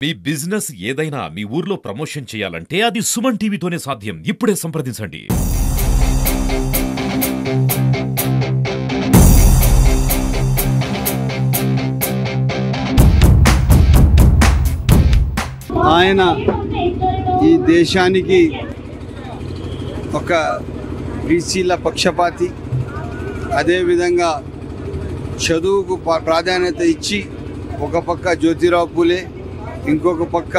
మీ business ఏదైనా మీ ఊర్లో promotion చేయాలంటే అది సుమన్ టీవీతోనే సాధ్యం. ఇప్పుడే సంప్రదించండి. ఆయన ఈ దేశానికి ఒక బీసీల పక్షపాతి, అదేవిధంగా చదువుకు ప్రాధాన్యత ఇచ్చి ఒక పక్క జ్యోతిరావు పూలే, ఇంకొక పక్క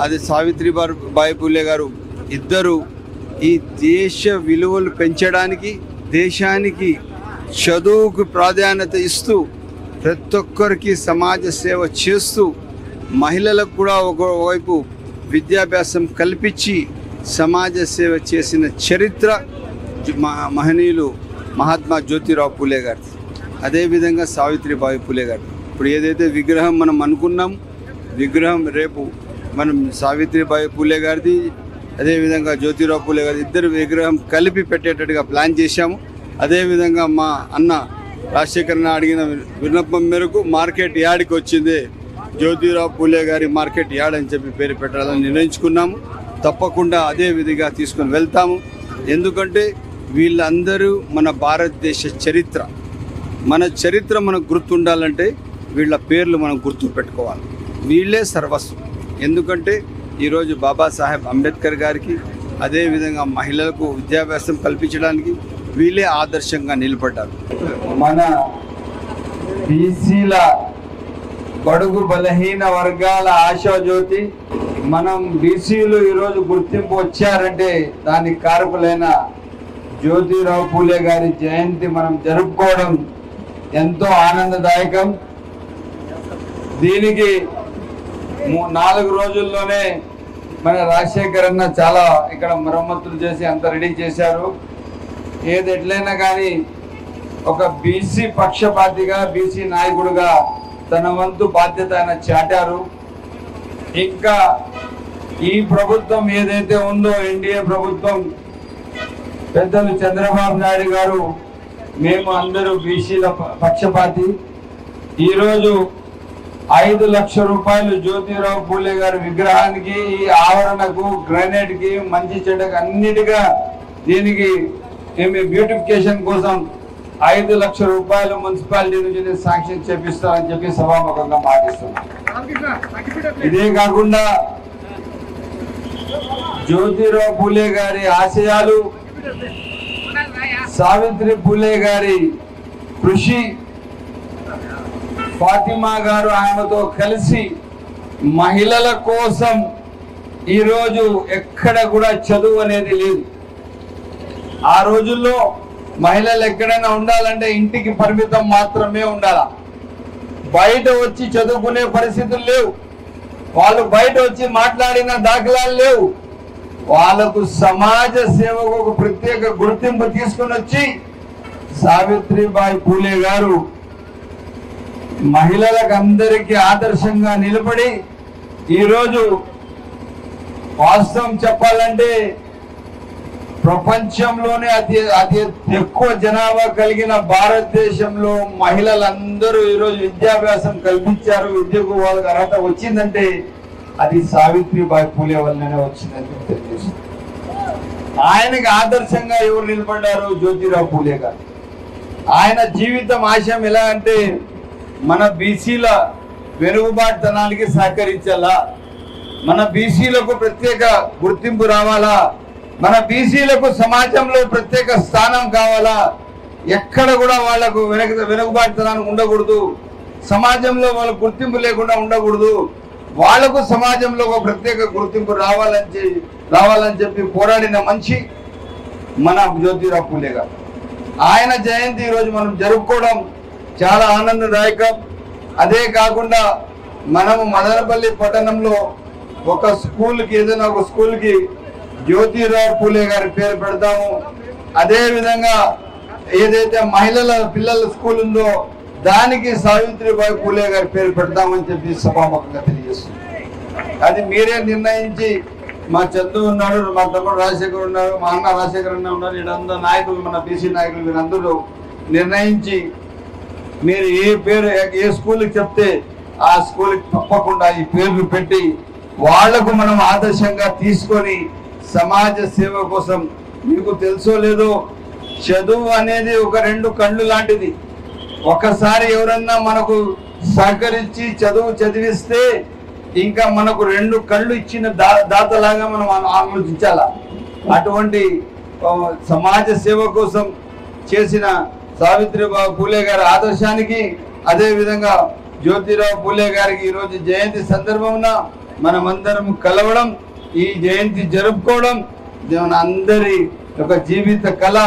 అది సావిత్రిబాయి పూలే గారు ఇద్దరు ఈ దేశ విలువలు పెంచడానికి, దేశానికి చదువుకు ప్రాధాన్యత ఇస్తూ ప్రతి ఒక్కరికి సమాజ సేవ చేస్తూ మహిళలకు కూడా ఒకవైపు విద్యాభ్యాసం కల్పించి సమాజ సేవ చేసిన చరిత్ర మహనీయులు మహాత్మా జ్యోతిరావు పూలే గారు, అదేవిధంగా సావిత్రిబాయి పూలే గారు. ఇప్పుడు ఏదైతే విగ్రహం మనం అనుకున్నాం, విగ్రహం రేపు మనం సావిత్రిబాయి పూలే గారిది, అదేవిధంగా జ్యోతిరావు పూలే గారి ఇద్దరు విగ్రహం కలిపి పెట్టేటట్టుగా ప్లాన్ చేశాము. అదేవిధంగా మా అన్న రాజశేఖరన్న అడిగిన విన్నపం మేరకు మార్కెట్ యార్డ్కి వచ్చింది జ్యోతిరావు పూలే గారి మార్కెట్ యార్డ్ అని చెప్పి పేరు పెట్టాలని నిర్ణయించుకున్నాము. తప్పకుండా అదే విధిగా తీసుకొని వెళ్తాము. ఎందుకంటే వీళ్ళందరూ మన భారతదేశ చరిత్ర, మన చరిత్ర మనకు గుర్తుండాలంటే వీళ్ళ పేర్లు మనం గుర్తు పెట్టుకోవాలి. వీళ్ళే సర్వస్వం. ఎందుకంటే ఈరోజు బాబాసాహెబ్ అంబేద్కర్ గారికి, అదేవిధంగా మహిళలకు విద్యాభ్యాసం కల్పించడానికి వీళ్ళే ఆదర్శంగా నిలబడ్డారు. మన బీసీల బడుగు బలహీన వర్గాల ఆశాజ్యోతి, మనం బీసీలు ఈరోజు గుర్తింపు వచ్చారంటే దానికి కారకులైన జ్యోతిరావు పూలే గారి జయంతి మనం జరుపుకోవడం ఎంతో ఆనందదాయకం. దీనికి 4 రోజుల్లోనే మన రాజశేఖర్ అన్న చాలా ఇక్కడ మరమ్మతులు చేసి అంత రెడీ చేశారు. ఏది ఎట్లయినా కానీ ఒక బీసీ పక్షపాతిగా, బీసీ నాయకుడిగా తన వంతు బాధ్యత ఆయన చాటారు. ఇంకా ఈ ప్రభుత్వం ఏదైతే ఉందో, ఎన్డీఏ ప్రభుత్వం, పెద్దలు చంద్రబాబు నాయుడు గారు, మేము అందరూ బీసీల పక్షపాతి. ఈరోజు 5 లక్షల రూపాయలు జ్యోతిరావు పూలే గారి విగ్రహానికి, ఈ ఆవరణకు, గ్రానైట్కి, మంచి చెడ్డకు అన్నిటిగా దీనికి మేము బ్యూటిఫికేషన్ కోసం 5 లక్షల రూపాయలు మున్సిపాలిటీ నుంచి శాంక్షన్ చేపిస్తామని చెప్పి సభాముఖంగా మాటిస్తున్నాం. ఇదే కాకుండా జ్యోతిరావు పూలే గారి ఆశయాలు, సావిత్రి పూలే గారి కృషి, ఫాతిమా గారు ఆమెతో కలిసి మహిళల కోసం ఈరోజు ఎక్కడ కూడా చదువు అనేది లేదు. ఆ రోజుల్లో మహిళలు ఎక్కడైనా ఉండాలంటే ఇంటికి పరిమితం మాత్రమే ఉండాలా, బయట వచ్చి చదువుకునే పరిస్థితులు లేవు. వాళ్ళు బయట వచ్చి మాట్లాడిన దాఖలాలు లేవు. వాళ్ళకు సమాజ సేవకు ఒక ప్రత్యేక గుర్తింపు తీసుకుని వచ్చి సావిత్రిబాయి పూలే గారు మహిళలకు అందరికీ ఆదర్శంగా నిలబడి ఈరోజు వాస్తవం చెప్పాలంటే ప్రపంచంలోనే అతి ఎక్కువ జనాభా కలిగిన భారతదేశంలో మహిళలందరూ ఈరోజు విద్యాభ్యాసం కల్పించారు. విద్యకు వాళ్ళకి అర్హత వచ్చిందంటే అది సావిత్రిబాయి పూలే వల్లనే వచ్చిందని తెలియజేస్తుంది. ఆయనకి ఆదర్శంగా ఎవరు నిలబడ్డారు? జ్యోతిరావు పూలే గారు. ఆయన జీవితం ఆశయం ఎలా అంటే మన బీసీల వెనుకబాటుతనానికి సహకరించాలా, మన బీసీలకు ప్రత్యేక గుర్తింపు రావాలా, మన బీసీలకు సమాజంలో ప్రత్యేక స్థానం కావాలా, ఎక్కడ కూడా వాళ్లకు వెనుకబాటుతనానికి ఉండకూడదు, సమాజంలో వాళ్ళకు గుర్తింపు లేకుండా ఉండకూడదు, వాళ్లకు సమాజంలో ఒక ప్రత్యేక గుర్తింపు రావాలని చెప్పి పోరాడిన మనిషి మన జ్యోతిరావు పూలే గారు. ఆయన జయంతి ఈరోజు మనం జరుపుకోవడం చాలా ఆనందదాయకం. అదే కాకుండా మనము మదనపల్లి పట్టణంలో ఒక స్కూల్కి, ఏదైనా ఒక స్కూల్కి జ్యోతిరావు పూలే గారి పేరు పెడతాము. అదే విధంగా ఏదైతే మహిళల పిల్లల స్కూల్ ఉందో దానికి సావిత్రిబాయి పూలే గారి పేరు పెడతామని చెప్పి సభాముఖంగా తెలియజేస్తుంది. అది మీరే నిర్ణయించి, మా చందు ఉన్నాడు, మా తమ్ముడు రాజశేఖర్ ఉన్నారు, మా అన్న రాజశేఖర్ అన్న ఉన్నారు, వీళ్ళందరూ నాయకులు, మన బీసీ నాయకులు, వీళ్ళందరూ నిర్ణయించి మీరు ఏ పేరు ఏ స్కూల్కి చెప్తే ఆ స్కూల్కి తప్పకుండా ఈ పేర్లు పెట్టి వాళ్లకు మనం ఆదర్శంగా తీసుకొని సమాజ సేవ కోసం, మీకు తెలుసో లేదో చదువు అనేది ఒక రెండు కళ్ళు లాంటిది. ఒకసారి ఎవరన్నా మనకు సహకరించి చదువు చదివిస్తే ఇంకా మనకు రెండు కళ్ళు ఇచ్చిన దాతలాగా మనం ఆలోచించాలా. అటువంటి సమాజ సేవ కోసం చేసిన సావిత్రిబాయి పూలే గారి ఆదర్శానికి, అదే విధంగా జ్యోతిరావు పూలే గారికి ఈరోజు జయంతి సందర్భమున మనమందరం కలవడం, ఈ జయంతి జరుపుకోవడం మన అందరి ఒక జీవిత కళ.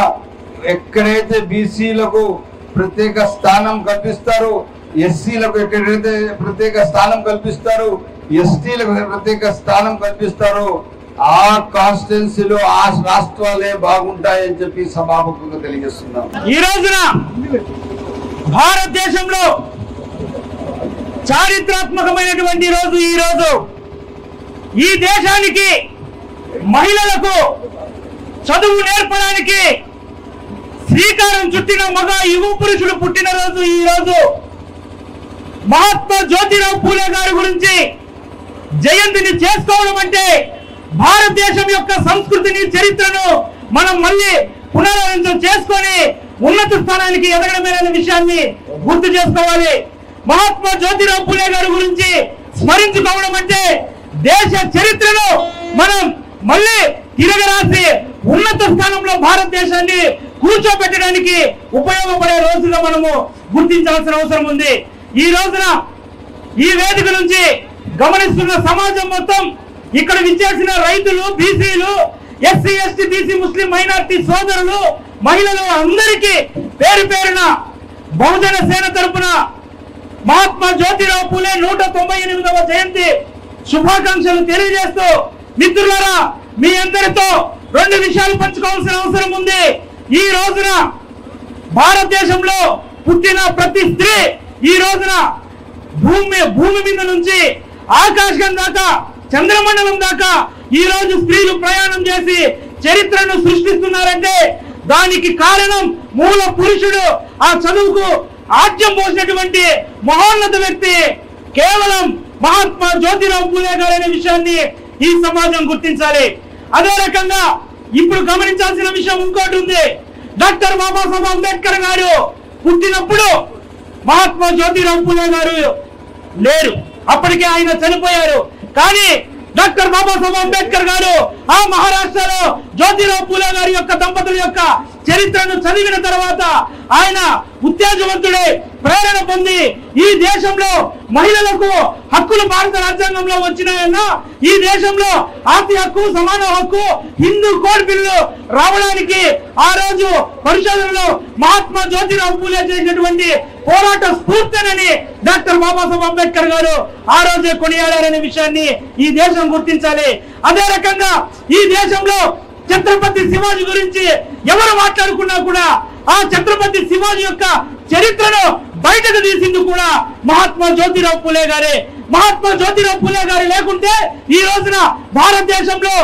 ఎక్కడైతే బీసీలకు ప్రత్యేక స్థానం కల్పిస్తారో, ఎస్సీలకు ఎక్కడైతే ప్రత్యేక స్థానం కల్పిస్తారో, ఎస్టీలకు ప్రత్యేక స్థానం కల్పిస్తారో ఆ కాన్స్టిట్యున్సీలో ఆ రాష్ట్రాలే బాగుంటాయని చెప్పి సభాముఖంగా తెలియజేస్తున్నాం. ఈ రోజున భారతదేశంలో చారిత్రాత్మకమైనటువంటి రోజు ఈ రోజు. ఈ దేశానికి మహిళలకు చదువు నేర్పడానికి శ్రీకారం చుట్టిన మగ యువ పురుషుడు పుట్టిన రోజు ఈ రోజు. మహాత్మా జ్యోతిరావు పూలే గారి గురించి జయంతిని చేసుకోవడం అంటే భారతదేశం యొక్క సంస్కృతిని, చరిత్రను మనం మళ్ళీ పునరావృతం చేసుకొని ఉన్నత స్థానానికి ఎదగడమేననే విషయాన్ని గుర్తు చేసుకోవాలి. మహాత్మా జ్యోతిరావు పూలే గారి గురించి స్మరించుకోవడం అంటే దేశ చరిత్రను మనం మళ్ళీ తిరగరాసి ఉన్నత స్థానంలో భారతదేశాన్ని కూర్చోబెట్టడానికి ఉపయోగపడే రోజుగా మనము గుర్తించాల్సిన అవసరం ఉంది. ఈ రోజున ఈ వేదిక నుంచి గమనిస్తున్న సమాజం మొత్తం, ఇక్కడ విచ్చేసిన రైతులు, బీసీలు, ఎస్సీ, ఎస్టీ, బీసీ, ముస్లిం మైనారిటీ సోదరులు, మహిళలు అందరికీ పేరు పేరున బహుజన సేన తరపున మహాత్మా జ్యోతిరావు పూలే 198వ జయంతి శుభాకాంక్షలు తెలియజేస్తూ, మిత్రులారా మీ అందరితో రెండు విషయాలు పంచుకోవాల్సిన అవసరం ఉంది. ఈ రోజున భారతదేశంలో పుట్టిన ప్రతి స్త్రీ ఈ రోజున భూమి మీద నుంచి ఆకాశం దాకా, చంద్రమండలం దాకా ఈ రోజు స్త్రీలు ప్రయాణం చేసి చరిత్రను సృష్టిస్తున్నారంటే దానికి కారణం మూల పురుషుడు. ఆ చదువుకు ఆజ్యం పోసినటువంటి మహోన్నత వ్యక్తి కేవలం మహాత్మా జ్యోతిరావు పూలే గారు అనే విషయాన్ని ఈ సమాజం గుర్తించాలి. అదే రకంగా ఇప్పుడు గమనించాల్సిన విషయం ఇంకోటి ఉంది. డాక్టర్ బాబాసాహెబ్ అంబేద్కర్ గారు పుట్టినప్పుడు మహాత్మా జ్యోతిరావు పూలే గారు లేరు, అప్పటికే ఆయన చనిపోయారు. కానీ డాక్టర్ బాబాసాహెబ్ అంబేద్కర్ గారు ఆ మహారాష్ట్రలో జ్యోతిరావు పూలే గారి యొక్క దంపతుల యొక్క చరిత్రను చదివిన తర్వాత ఆయన ఉత్తేజవంతుడై ప్రేరణ పొంది ఈ దేశంలో మహిళలకు హక్కులు భారత రాజ్యాంగంలో వచ్చినాయన్నా, ఈ దేశంలో ఆస్తి హక్కు, సమాన హక్కు, హిందూ కోడ్ బిల్లు రావడానికి ఆ రోజు పరిశోధనలో మహాత్మా జ్యోతిరావు పూలే చేసినటువంటి పోరాట స్ఫూర్తిని డాక్టర్ బాబాసాహెబ్ అంబేద్కర్ గారు ఆ రోజే కొనియాడారనే విషయాన్ని ఈ దేశం గుర్తించాలి. అదే రకంగా ఈ దేశంలో ఛత్రపతి శివాజీ గురించి ఎవరు మాట్లాడుకున్నా కూడా ఆ ఛత్రపతి శివాజీ యొక్క చరిత్రను బయటకు తీసింది కూడా మహాత్మా జ్యోతిరావు పూలే గారే. మహాత్మా జ్యోతిరావు పూలే గారు లేకుంటే ఈ రోజున భారతదేశంలో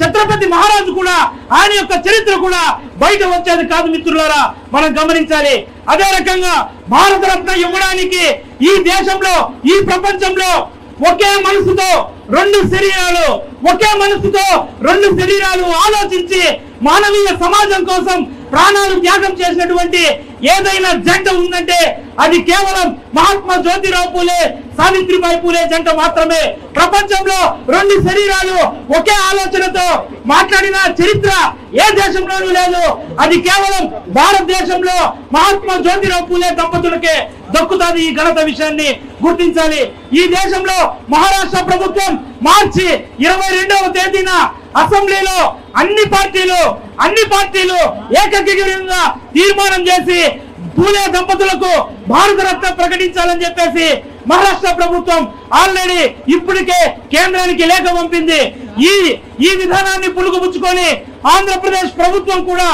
ఛత్రపతి మహారాజు కూడా ఆయన యొక్క చరిత్ర కూడా బయట వచ్చేది కాదు. మిత్రులారా మనం గమనించాలి. అదే రకంగా భారతరత్న ఇవ్వడానికి ఈ దేశంలో, ఈ ప్రపంచంలో ఒకే మనసుతో రెండు శరీరాలు, ఒకే మనసుతో రెండు శరీరాలు ఆలోచించి మానవీయ సమాజం కోసం ప్రాణాలు త్యాగం చేసినటువంటి ఏదైనా జంట ఉందంటే అది కేవలం మహాత్మా జ్యోతిరావు పూలే, సావిత్రిబాయి పూలే జంట మాత్రమే. ప్రపంచంలో రెండు శరీరాలు ఒకే ఆలోచనతో మాట్లాడిన చరిత్ర ఏ దేశంలోనూ లేదు. అది కేవలం భారతదేశంలో మహాత్మా జ్యోతిరావు పూలే దంపతులకే దక్కుతాది. ఈ ఘనత విషయాన్ని గుర్తించాలి. ఈ దేశంలో మహారాష్ట్ర ప్రభుత్వం మార్చి 22వ తేదీన అసెంబ్లీలో అన్ని పార్టీలు ఏకగ్రీవంగా తీర్మానం చేసి పూలే దంపతులకు భారతరత్న ప్రకటించాలని చెప్పేసి మహారాష్ట్ర ప్రభుత్వం ఆల్రెడీ ఇప్పటికే కేంద్రానికి లేఖ పంపింది. ఈ విధానాన్ని పులుగుపుచ్చుకొని ఆంధ్రప్రదేశ్ ప్రభుత్వం కూడా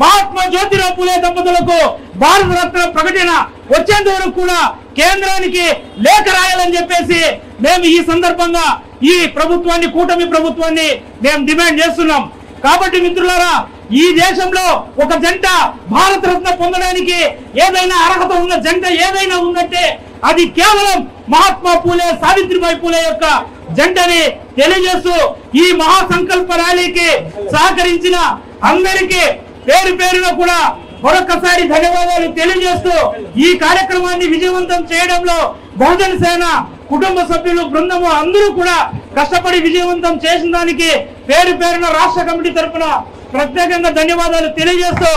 మహాత్మా జ్యోతిరావు పూలే దంపతులకు భారతరత్న ప్రకటన వచ్చేంత వరకు కూడా కేంద్రానికి లేఖ రాయాలని చెప్పేసి మేము ఈ సందర్భంగా ఈ ప్రభుత్వాన్ని, కూటమి ప్రభుత్వాన్ని మేము డిమాండ్ చేస్తున్నాం. కాబట్టి మిత్రులారా, ఈ దేశంలో ఒక జంట భారతరత్న పొందడానికి ఏదైనా అర్హత ఉన్న జంట ఏదైనా ఉందంటే అది కేవలం మహాత్మా పూలే సావిత్రిబాయి పూలే యొక్క జంటని తెలియజేస్తూ ఈ మహాసంకల్ప ర్యాలీకి సహకరించిన అందరికీ పేరు పేరున కూడా మరొకసారి ధన్యవాదాలు తెలియజేస్తూ ఈ కార్యక్రమాన్ని విజయవంతం చేయడంలో బహుజన సేన కుటుంబ సభ్యులు బృందము అందరూ కూడా కష్టపడి విజయవంతం చేసిన దానికి పేరు పేరున రాష్ట్ర కమిటీ తరఫున ప్రత్యేకంగా ధన్యవాదాలు తెలియజేస్తూ